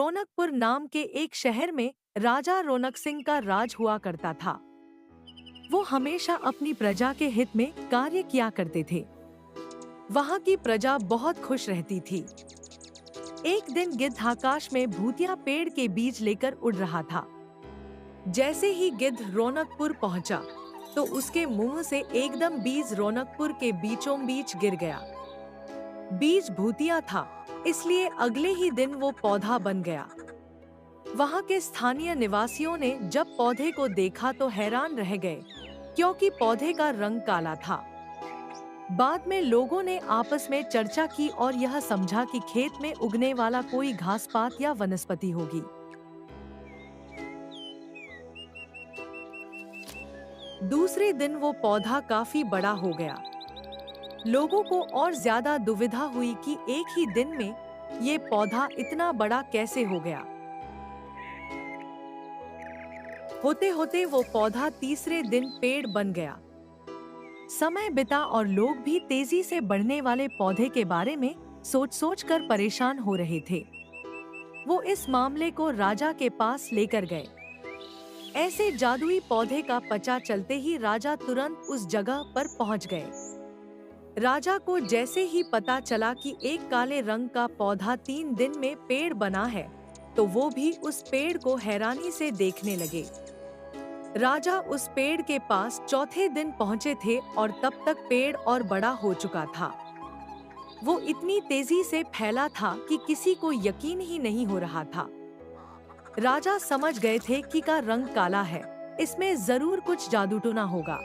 रौनकपुर नाम के एक शहर में राजा रौनक सिंह का राज हुआ करता था। वो हमेशा अपनी प्रजा के हित में कार्य किया करते थे। वहाँ की प्रजा बहुत खुश रहती थी। एक दिन गिद्ध आकाश में भूतिया पेड़ के बीज लेकर उड़ रहा था। जैसे ही गिद्ध रौनकपुर पहुंचा, तो उसके मुंह से एकदम बीज रौनकपुर के बीचों बीच गिर गया। बीज भूतिया था, इसलिए अगले ही दिन वो पौधा बन गया। वहाँ के स्थानीय निवासियों ने जब पौधे को देखा तो हैरान रह गए, क्योंकि पौधे का रंग काला था। बाद में लोगों ने आपस में चर्चा की और यह समझा कि खेत में उगने वाला कोई घास पात या वनस्पति होगी। दूसरे दिन वो पौधा काफी बड़ा हो गया। लोगों को और ज्यादा दुविधा हुई कि एक ही दिन में ये पौधा इतना बड़ा कैसे हो गया। होते होते वो पौधा तीसरे दिन पेड़ बन गया। समय बिता और लोग भी तेजी से बढ़ने वाले पौधे के बारे में सोच कर परेशान हो रहे थे। वो इस मामले को राजा के पास लेकर गए। ऐसे जादुई पौधे का पता चलते ही राजा तुरंत उस जगह पर पहुंच गए। राजा को जैसे ही पता चला कि एक काले रंग का पौधा 3 दिन में पेड़ बना है, तो वो भी उस पेड़ को हैरानी से देखने लगे। राजा उस पेड़ के पास चौथे दिन पहुंचे थे और तब तक पेड़ और बड़ा हो चुका था। वो इतनी तेजी से फैला था कि किसी को यकीन ही नहीं हो रहा था। राजा समझ गए थे कि का रंग काला है, इसमें जरूर कुछ जादू टोना होगा।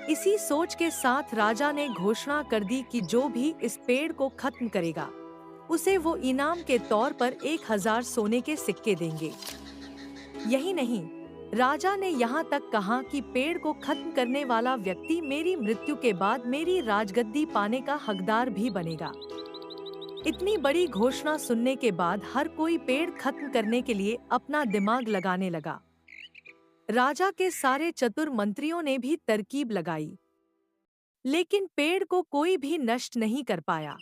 इसी सोच के साथ राजा ने घोषणा कर दी कि जो भी इस पेड़ को खत्म करेगा, उसे वो इनाम के तौर पर 1000 सोने के सिक्के देंगे। यही नहीं, राजा ने यहाँ तक कहा कि पेड़ को खत्म करने वाला व्यक्ति मेरी मृत्यु के बाद मेरी राजगद्दी पाने का हकदार भी बनेगा। इतनी बड़ी घोषणा सुनने के बाद हर कोई पेड़ खत्म करने के लिए अपना दिमाग लगाने लगा। राजा के सारे चतुर मंत्रियों ने भी तरकीब लगाई, लेकिन पेड़ को कोई भी नष्ट नहीं कर पाया।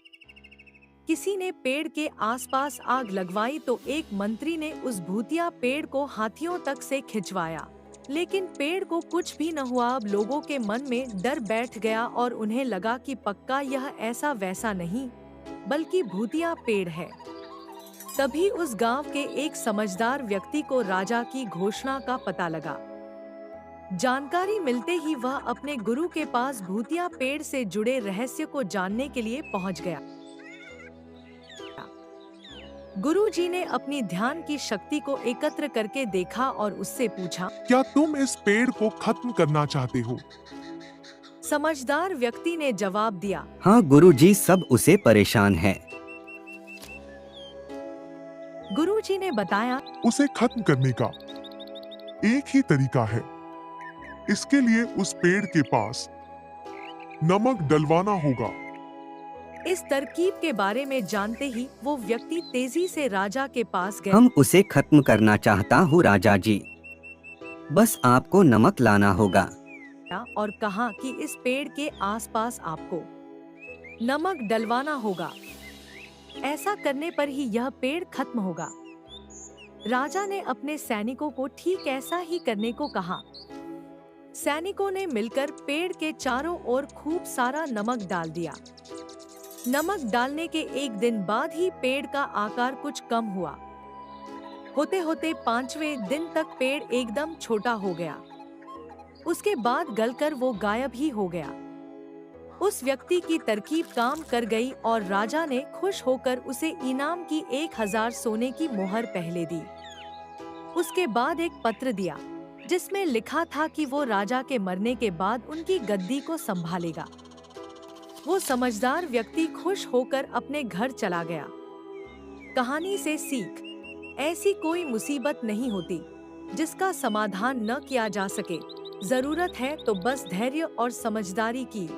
किसी ने पेड़ के आसपास आग लगवाई तो एक मंत्री ने उस भूतिया पेड़ को हाथियों तक से खिंचवाया, लेकिन पेड़ को कुछ भी न हुआ। अब लोगों के मन में डर बैठ गया और उन्हें लगा कि पक्का यह ऐसा वैसा नहीं, बल्कि भूतिया पेड़ है। तभी उस गांव के एक समझदार व्यक्ति को राजा की घोषणा का पता लगा। जानकारी मिलते ही वह अपने गुरु के पास भूतिया पेड़ से जुड़े रहस्य को जानने के लिए पहुंच गया। गुरुजी ने अपनी ध्यान की शक्ति को एकत्र करके देखा और उससे पूछा, क्या तुम इस पेड़ को खत्म करना चाहते हो? समझदार व्यक्ति ने जवाब दिया, हाँ गुरुजी, सब उसे परेशान है। गुरुजी ने बताया, उसे खत्म करने का एक ही तरीका है। इसके लिए उस पेड़ के पास नमक डलवाना होगा। इस तरकीब के बारे में जानते ही वो व्यक्ति तेजी से राजा के पास गया। हम उसे खत्म करना चाहता हूँ राजा जी, बस आपको नमक लाना होगा। और कहा कि इस पेड़ के आसपास आपको नमक डलवाना होगा। ऐसा करने पर ही यह पेड़ खत्म होगा। राजा ने अपने सैनिकों को ठीक ऐसा ही करने को कहा। सैनिकों ने मिलकर पेड़ के चारों ओर खूब सारा नमक डाल दिया। नमक डालने के एक दिन बाद ही पेड़ का आकार कुछ कम हुआ। होते होते 5वें दिन तक पेड़ एकदम छोटा हो गया। उसके बाद गलकर वो गायब ही हो गया। उस व्यक्ति की तरकीब काम कर गई और राजा ने खुश होकर उसे इनाम की 1000 सोने की मोहर पहले दी। उसके बाद एक पत्र दिया, जिसमें लिखा था कि वो राजा के मरने के बाद उनकी गद्दी को संभालेगा। वो समझदार व्यक्ति खुश होकर अपने घर चला गया। कहानी से सीख, ऐसी कोई मुसीबत नहीं होती जिसका समाधान न किया जा सके। जरूरत है तो बस धैर्य और समझदारी की।